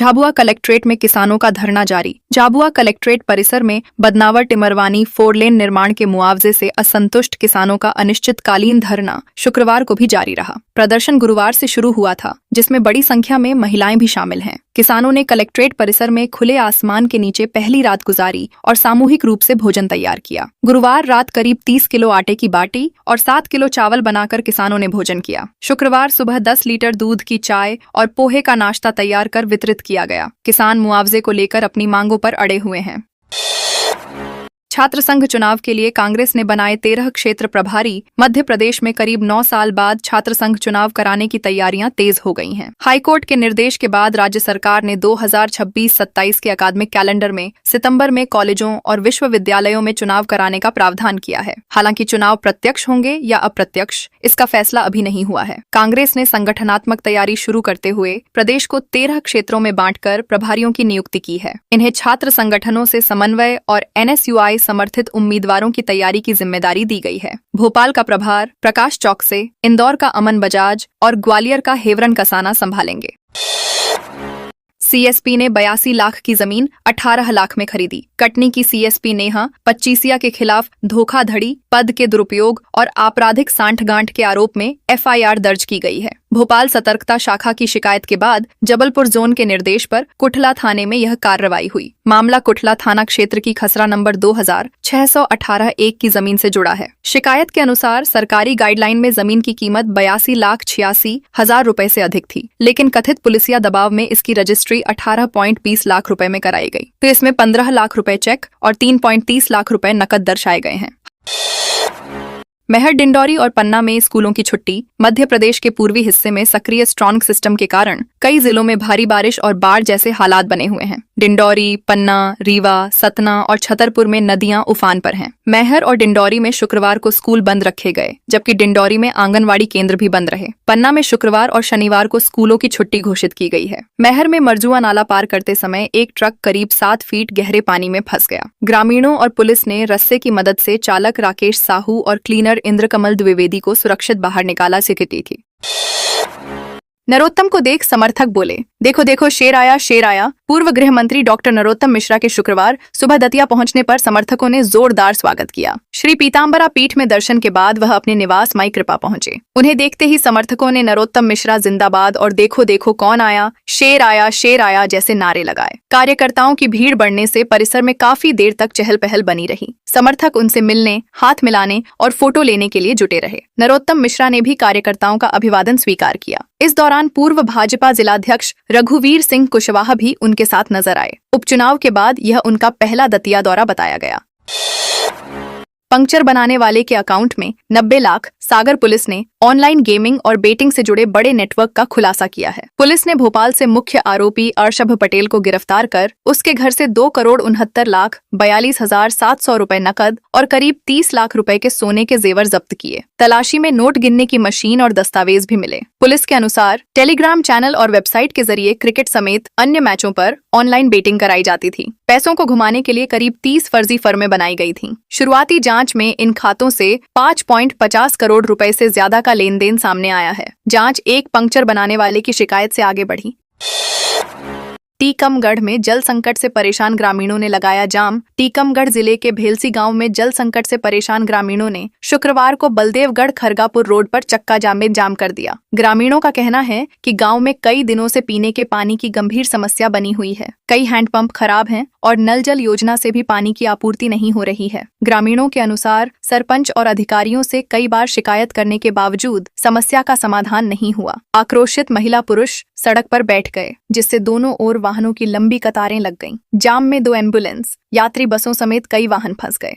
Jhabua collectorate में किसानों का धरना जारी। झाबुआ कलेक्ट्रेट परिसर में बदनावर टिमरवानी 4 लेन निर्माण के मुआवजे से असंतुष्ट किसानों का अनिश्चितकालीन धरना शुक्रवार को भी जारी रहा। प्रदर्शन गुरुवार से शुरू हुआ था, जिसमें बड़ी संख्या में महिलाएं भी शामिल हैं। किसानों ने कलेक्ट्रेट परिसर में खुले आसमान के नीचे पहली रात गुजारी और सामूहिक रूप से भोजन तैयार किया। गुरुवार रात करीब 30 किलो आटे की बाटी और 7 किलो चावल बनाकर किसानों ने भोजन किया। शुक्रवार सुबह 10 लीटर दूध की चाय और पोहे का नाश्ता तैयार कर वितरित किया गया। किसान मुआवजे को लेकर अपनी मांगों पर अड़े हुए हैं। छात्र संघ चुनाव के लिए कांग्रेस ने बनाए 13 क्षेत्र प्रभारी। मध्य प्रदेश में करीब 9 साल बाद छात्र संघ चुनाव कराने की तैयारियां तेज हो गई हैं। हाईकोर्ट के निर्देश के बाद राज्य सरकार ने 2026-27 के अकादमिक कैलेंडर में सितंबर में कॉलेजों और विश्वविद्यालयों में चुनाव कराने का प्रावधान किया है। हालांकि चुनाव प्रत्यक्ष होंगे या अप्रत्यक्ष, इसका फैसला अभी नहीं हुआ है। कांग्रेस ने संगठनात्मक तैयारी शुरू करते हुए प्रदेश को 13 क्षेत्रों में बांटकर प्रभारियों की नियुक्ति की है। इन्हें छात्र संगठनों से समन्वय और NSUI समर्थित उम्मीदवारों की तैयारी की जिम्मेदारी दी गई है। भोपाल का प्रभार प्रकाश चौकसे, इंदौर का अमन बजाज और ग्वालियर का हेवरन कसाना संभालेंगे। CSP ने 82 लाख की जमीन 18 लाख में खरीदी। कटनी की CSP नेहा पच्चीसिया के खिलाफ धोखाधड़ी, पद के दुरुपयोग और आपराधिक सांठगांठ के आरोप में FIR दर्ज की गई है। भोपाल सतर्कता शाखा की शिकायत के बाद जबलपुर जोन के निर्देश पर कुठला थाने में यह कार्रवाई हुई। मामला कुठला थाना क्षेत्र की खसरा नंबर 2618-1 की जमीन से जुड़ा है। शिकायत के अनुसार सरकारी गाइडलाइन में जमीन की कीमत 82,86,000 रुपए से अधिक थी, लेकिन कथित पुलिसिया दबाव में इसकी रजिस्ट्री 18.20 लाख रुपए में कराई गई, तो इसमें 15 लाख रुपए चेक और 3.30 लाख रुपए नकद दर्शाए गए हैं। महर, डिंडौरी और पन्ना में स्कूलों की छुट्टी। मध्य प्रदेश के पूर्वी हिस्से में सक्रिय स्ट्रॉन्ग सिस्टम के कारण कई जिलों में भारी बारिश और बाढ़ जैसे हालात बने हुए हैं। डिंडौरी, पन्ना, रीवा, सतना और छतरपुर में नदियां उफान पर हैं। महर और डिंडौरी में शुक्रवार को स्कूल बंद रखे गए, जबकि डिंडौरी में आंगनवाड़ी केंद्र भी बंद रहे। पन्ना में शुक्रवार और शनिवार को स्कूलों की छुट्टी घोषित की गई है। महर में मरजुआ नाला पार करते समय एक ट्रक करीब 7 फीट गहरे पानी में फंस गया। ग्रामीणों और पुलिस ने रस्से की मदद से चालक राकेश साहू और क्लीनर इंद्रकमल द्विवेदी को सुरक्षित बाहर निकाला सिकती थी। नरोत्तम को देख समर्थक बोले, देखो देखो शेर आया, शेर आया। पूर्व गृह मंत्री डॉक्टर नरोत्तम मिश्रा के शुक्रवार सुबह दतिया पहुंचने पर समर्थकों ने जोरदार स्वागत किया। श्री पीताम्बरा पीठ में दर्शन के बाद वह अपने निवास माई कृपा पहुंचे। उन्हें देखते ही समर्थकों ने नरोत्तम मिश्रा जिंदाबाद और देखो देखो कौन आया, शेर आया जैसे नारे लगाए। कार्यकर्ताओं की भीड़ बढ़ने से परिसर में काफी देर तक चहल पहल बनी रही। समर्थक उनसे मिलने, हाथ मिलाने और फोटो लेने के लिए जुटे रहे। नरोत्तम मिश्रा ने भी कार्यकर्ताओं का अभिवादन स्वीकार किया। इस दौरान पूर्व भाजपा जिलाध्यक्ष रघुवीर सिंह कुशवाहा भी उनके साथ नजर आए। उपचुनाव के बाद यह उनका पहला दतिया दौरा बताया गया। पंक्चर बनाने वाले के अकाउंट में 90 लाख। सागर पुलिस ने ऑनलाइन गेमिंग और बेटिंग से जुड़े बड़े नेटवर्क का खुलासा किया है। पुलिस ने भोपाल से मुख्य आरोपी अर्शभ पटेल को गिरफ्तार कर उसके घर से 2,69,42,700 रुपए नकद और करीब 30 लाख रुपए के सोने के जेवर जब्त किए। तलाशी में नोट गिनने की मशीन और दस्तावेज भी मिले। पुलिस के अनुसार टेलीग्राम चैनल और वेबसाइट के जरिए क्रिकेट समेत अन्य मैचों पर ऑनलाइन बेटिंग कराई जाती थी। पैसों को घुमाने के लिए करीब 30 फर्जी फर्में बनाई गई थीं। शुरुआती जांच में इन खातों से 5.50 करोड़ रुपए से ज्यादा का लेन देन सामने आया है। जांच एक पंक्चर बनाने वाले की शिकायत से आगे बढ़ी। टीकमगढ़ में जल संकट से परेशान ग्रामीणों ने लगाया जाम। टीकमगढ़ जिले के भेलसी गांव में जल संकट से परेशान ग्रामीणों ने शुक्रवार को बलदेवगढ़ खरगापुर रोड पर चक्का जाम में जाम कर दिया। ग्रामीणों का कहना है कि गांव में कई दिनों से पीने के पानी की गंभीर समस्या बनी हुई है। कई हैंडपंप खराब हैं और नल जल योजना से भी पानी की आपूर्ति नहीं हो रही है। ग्रामीणों के अनुसार सरपंच और अधिकारियों से कई बार शिकायत करने के बावजूद समस्या का समाधान नहीं हुआ। आक्रोशित महिला पुरुष सड़क पर बैठ गए, जिससे दोनों ओर वाहनों की लंबी कतारें लग गईं। जाम में 2 एम्बुलेंस, यात्री बसों समेत कई वाहन फंस गए।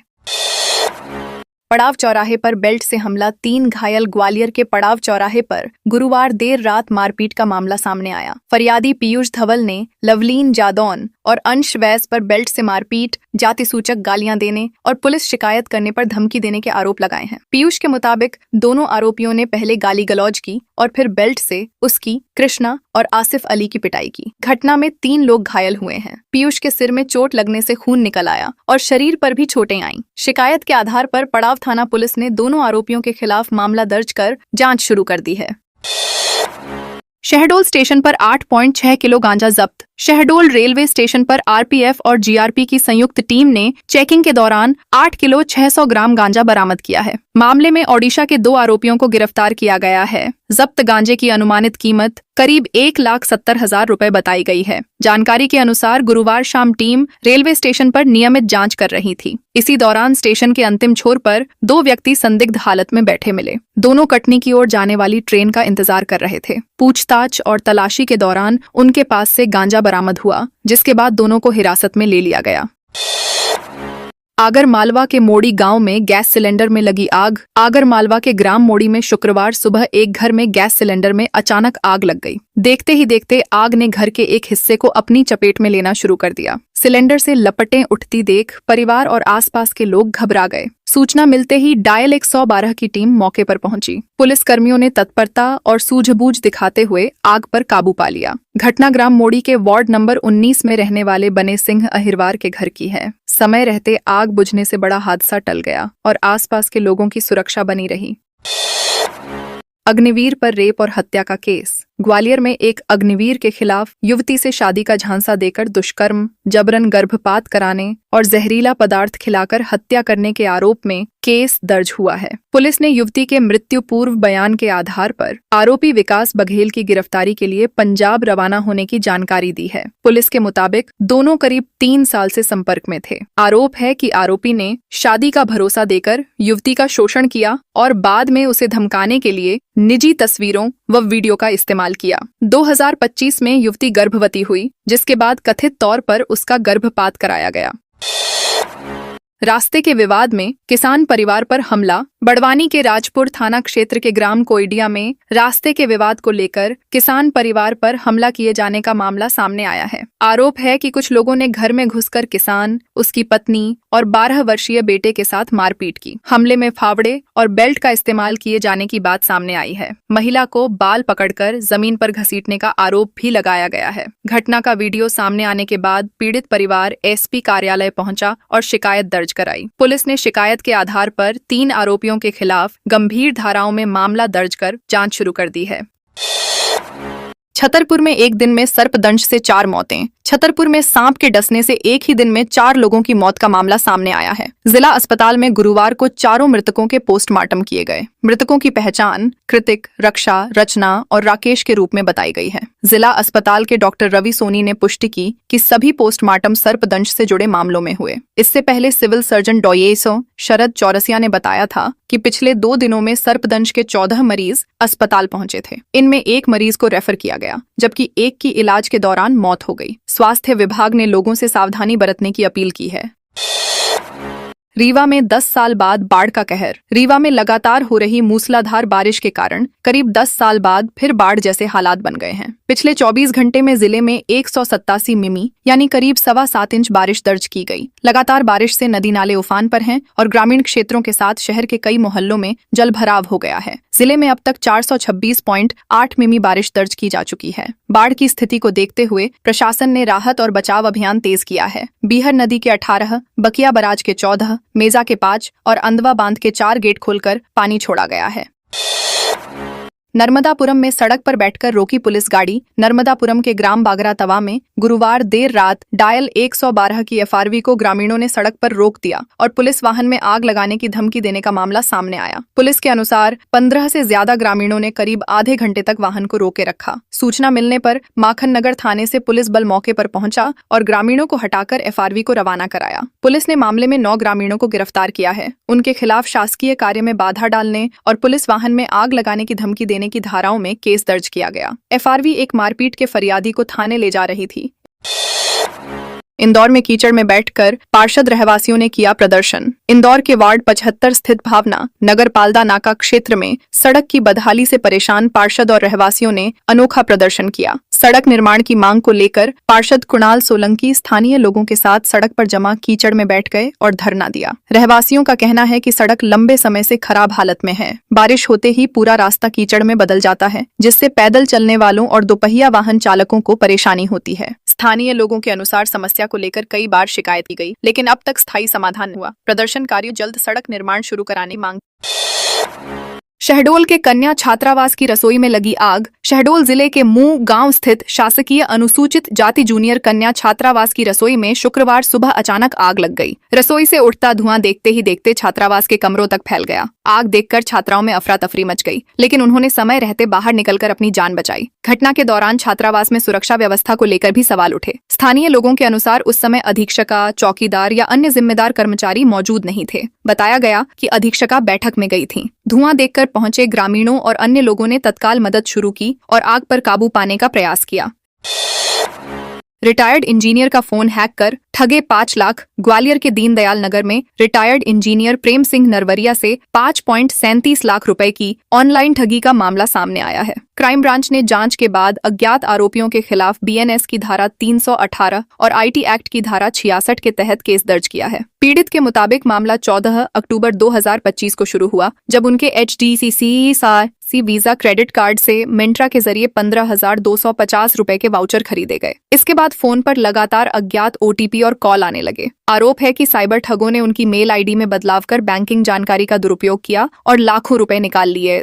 पड़ाव चौराहे पर बेल्ट से हमला, 3 घायल। ग्वालियर के पड़ाव चौराहे पर गुरुवार देर रात मारपीट का मामला सामने आया। फरियादी पीयूष धवल ने लवलीन जादौन और अंश वैस पर बेल्ट से मारपीट, जाति सूचक गालियां देने और पुलिस शिकायत करने पर धमकी देने के आरोप लगाए हैं। पीयूष के मुताबिक दोनों आरोपियों ने पहले गाली गलौज की और फिर बेल्ट से उसकी, कृष्णा और आसिफ अली की पिटाई की। घटना में 3 लोग घायल हुए हैं। पीयूष के सिर में चोट लगने से खून निकल आया और शरीर पर भी चोटें आईं। शिकायत के आधार पर पड़ाव थाना पुलिस ने दोनों आरोपियों के खिलाफ मामला दर्ज कर जांच शुरू कर दी है। शहडोल स्टेशन पर 8.6 किलो गांजा जब्त। शहडोल रेलवे स्टेशन पर आरपीएफ और जीआरपी की संयुक्त टीम ने चेकिंग के दौरान 8 किलो 600 ग्राम गांजा बरामद किया है। मामले में ओडिशा के 2 आरोपियों को गिरफ्तार किया गया है। जब्त गांजे की अनुमानित कीमत करीब 1,70,000 रुपए बताई गई है। जानकारी के अनुसार गुरुवार शाम टीम रेलवे स्टेशन पर नियमित जांच कर रही थी। इसी दौरान स्टेशन के अंतिम छोर पर 2 व्यक्ति संदिग्ध हालत में बैठे मिले। दोनों कटनी की ओर जाने वाली ट्रेन का इंतजार कर रहे थे। पूछताछ और तलाशी के दौरान उनके पास से गांजा बरामद हुआ, जिसके बाद दोनों को हिरासत में ले लिया गया। आगर मालवा के मोड़ी गांव में गैस सिलेंडर में लगी आग। आगर मालवा के ग्राम मोड़ी में शुक्रवार सुबह एक घर में गैस सिलेंडर में अचानक आग लग गई। देखते ही देखते आग ने घर के एक हिस्से को अपनी चपेट में लेना शुरू कर दिया। सिलेंडर से लपटें उठती देख परिवार और आसपास के लोग घबरा गए। सूचना मिलते ही डायल 112 की टीम मौके पर पहुंची। पुलिस कर्मियों ने तत्परता और सूझबूझ दिखाते हुए आग पर काबू पा लिया। घटना ग्राम मोड़ी के वार्ड नंबर 19 में रहने वाले बने सिंह अहिरवार के घर की है। समय रहते आग बुझने से बड़ा हादसा टल गया और आसपास के लोगों की सुरक्षा बनी रही। अग्निवीर पर रेप और हत्या का केस। ग्वालियर में एक अग्निवीर के खिलाफ युवती से शादी का झांसा देकर दुष्कर्म, जबरन गर्भपात कराने और जहरीला पदार्थ खिलाकर हत्या करने के आरोप में केस दर्ज हुआ है। पुलिस ने युवती के मृत्यु पूर्व बयान के आधार पर आरोपी विकास बघेल की गिरफ्तारी के लिए पंजाब रवाना होने की जानकारी दी है। पुलिस के मुताबिक दोनों करीब 3 साल से संपर्क में थे। आरोप है कि आरोपी ने शादी का भरोसा देकर युवती का शोषण किया और बाद में उसे धमकाने के लिए निजी तस्वीरों व वीडियो का इस्तेमाल किया। 2025 में युवती गर्भवती हुई, जिसके बाद कथित तौर पर उसका गर्भपात कराया गया। रास्ते के विवाद में किसान परिवार पर हमला। बड़वानी के राजपुर थाना क्षेत्र के ग्राम कोइडिया में रास्ते के विवाद को लेकर किसान परिवार पर हमला किए जाने का मामला सामने आया है। आरोप है कि कुछ लोगों ने घर में घुसकर किसान, उसकी पत्नी और 12 वर्षीय बेटे के साथ मारपीट की। हमले में फावड़े और बेल्ट का इस्तेमाल किए जाने की बात सामने आई है। महिला को बाल पकड़कर जमीन पर घसीटने का आरोप भी लगाया गया है। घटना का वीडियो सामने आने के बाद पीड़ित परिवार एसपी कार्यालय पहुंचा और शिकायत दर्ज कराई। पुलिस ने शिकायत के आधार पर 3 आरोपियों के खिलाफ गंभीर धाराओं में मामला दर्ज कर जांच शुरू कर दी है। छतरपुर में एक दिन में सर्पदंश से 4 मौतें। छतरपुर में सांप के डसने से एक ही दिन में 4 लोगों की मौत का मामला सामने आया है। जिला अस्पताल में गुरुवार को 4 मृतकों के पोस्टमार्टम किए गए। मृतकों की पहचान कृतिक, रक्षा, रचना और राकेश के रूप में बताई गई है। जिला अस्पताल के डॉक्टर रवि सोनी ने पुष्टि की कि सभी पोस्टमार्टम सर्पदंश से जुड़े मामलों में हुए। इससे पहले सिविल सर्जन डॉयेसो शरद चौरसिया ने बताया था कि पिछले 2 दिनों में सर्पदंश के 14 मरीज अस्पताल पहुंचे थे। इनमें 1 मरीज को रेफर किया गया, जबकि 1 की इलाज के दौरान मौत हो गई। स्वास्थ्य विभाग ने लोगों से सावधानी बरतने की अपील की है। रीवा में 10 साल बाद बाढ़ का कहर। रीवा में लगातार हो रही मूसलाधार बारिश के कारण करीब 10 साल बाद फिर बाढ़ जैसे हालात बन गए हैं। पिछले 24 घंटे में जिले में 187 मिमी यानी करीब 7.25 इंच बारिश दर्ज की गई। लगातार बारिश से नदी नाले उफान पर हैं और ग्रामीण क्षेत्रों के साथ शहर के कई मोहल्लों में जलभराव हो गया है। जिले में अब तक 426.8 मिमी बारिश दर्ज की जा चुकी है। बाढ़ की स्थिति को देखते हुए प्रशासन ने राहत और बचाव अभियान तेज किया है। बीहर नदी के 18, बकिया बराज के 14, मेजा के 5 और अंदवा बांध के 4 गेट खोलकर पानी छोड़ा गया है। नर्मदापुरम में सड़क पर बैठकर रोकी पुलिस गाड़ी। नर्मदापुरम के ग्राम बागरा तवा में गुरुवार देर रात डायल 112 की एफआरवी को ग्रामीणों ने सड़क पर रोक दिया और पुलिस वाहन में आग लगाने की धमकी देने का मामला सामने आया। पुलिस के अनुसार 15 से ज्यादा ग्रामीणों ने करीब आधे घंटे तक वाहन को रोके रखा। सूचना मिलने पर माखन नगर थाने से पुलिस बल मौके पर पहुंचा और ग्रामीणों को हटाकर एफआरवी को रवाना कराया। पुलिस ने मामले में 9 ग्रामीणों को गिरफ्तार किया है। उनके खिलाफ शासकीय कार्य में बाधा डालने और पुलिस वाहन में आग लगाने की धमकी देने की धाराओं में केस दर्ज किया गया। एफआरवी एक मारपीट के फरियादी को थाने ले जा रही थी। इंदौर में कीचड़ में बैठकर पार्षद रहवासियों ने किया प्रदर्शन। इंदौर के वार्ड 75 स्थित भावना नगर पालदा नाका क्षेत्र में सड़क की बदहाली से परेशान पार्षद और रहवासियों ने अनोखा प्रदर्शन किया। सड़क निर्माण की मांग को लेकर पार्षद कुणाल सोलंकी स्थानीय लोगों के साथ सड़क पर जमा कीचड़ में बैठ गए और धरना दिया। रहवासियों का कहना है कि सड़क लंबे समय से खराब हालत में है। बारिश होते ही पूरा रास्ता कीचड़ में बदल जाता है, जिससे पैदल चलने वालों और दोपहिया वाहन चालकों को परेशानी होती है। स्थानीय लोगों के अनुसार समस्या को लेकर कई बार शिकायत की गई, लेकिन अब तक स्थायी समाधान हुआ। प्रदर्शनकारियों जल्द सड़क निर्माण शुरू कराने मांग शहडोल के कन्या छात्रावास की रसोई में लगी आग। शहडोल जिले के मूं गांव स्थित शासकीय अनुसूचित जाति जूनियर कन्या छात्रावास की रसोई में शुक्रवार सुबह अचानक आग लग गई। रसोई से उठता धुआं देखते ही देखते छात्रावास के कमरों तक फैल गया। आग देखकर छात्राओं में अफरा तफरी मच गई, लेकिन उन्होंने समय रहते बाहर निकलकर अपनी जान बचाई। घटना के दौरान छात्रावास में सुरक्षा व्यवस्था को लेकर भी सवाल उठे। स्थानीय लोगों के अनुसार उस समय अधीक्षका, चौकीदार या अन्य जिम्मेदार कर्मचारी मौजूद नहीं थे। बताया गया कि अधीक्षका बैठक में गई थीं। धुआं देखकर पहुंचे ग्रामीणों और अन्य लोगों ने तत्काल मदद शुरू की और आग पर काबू पाने का प्रयास किया। रिटायर्ड इंजीनियर का फोन हैक कर ठगे 5 लाख। ग्वालियर के दीनदयाल नगर में रिटायर्ड इंजीनियर प्रेम सिंह नरवरिया से 5.37 लाख रुपए की ऑनलाइन ठगी का मामला सामने आया है। क्राइम ब्रांच ने जांच के बाद अज्ञात आरोपियों के खिलाफ BNS की धारा 318 और IT एक्ट की धारा 66 के तहत केस दर्ज किया है। पीड़ित के मुताबिक मामला 14 अक्टूबर 2025 को शुरू हुआ, जब उनके HDCC वीजा क्रेडिट कार्ड से मिंट्रा के जरिए 15,250 रुपए के वाउचर खरीदे गए। इसके बाद फोन पर लगातार अज्ञात OTP और कॉल आने लगे। आरोप है कि साइबर ठगों ने उनकी मेल ID में बदलाव कर बैंकिंग जानकारी का दुरुपयोग किया और लाखों रुपए निकाल लिए।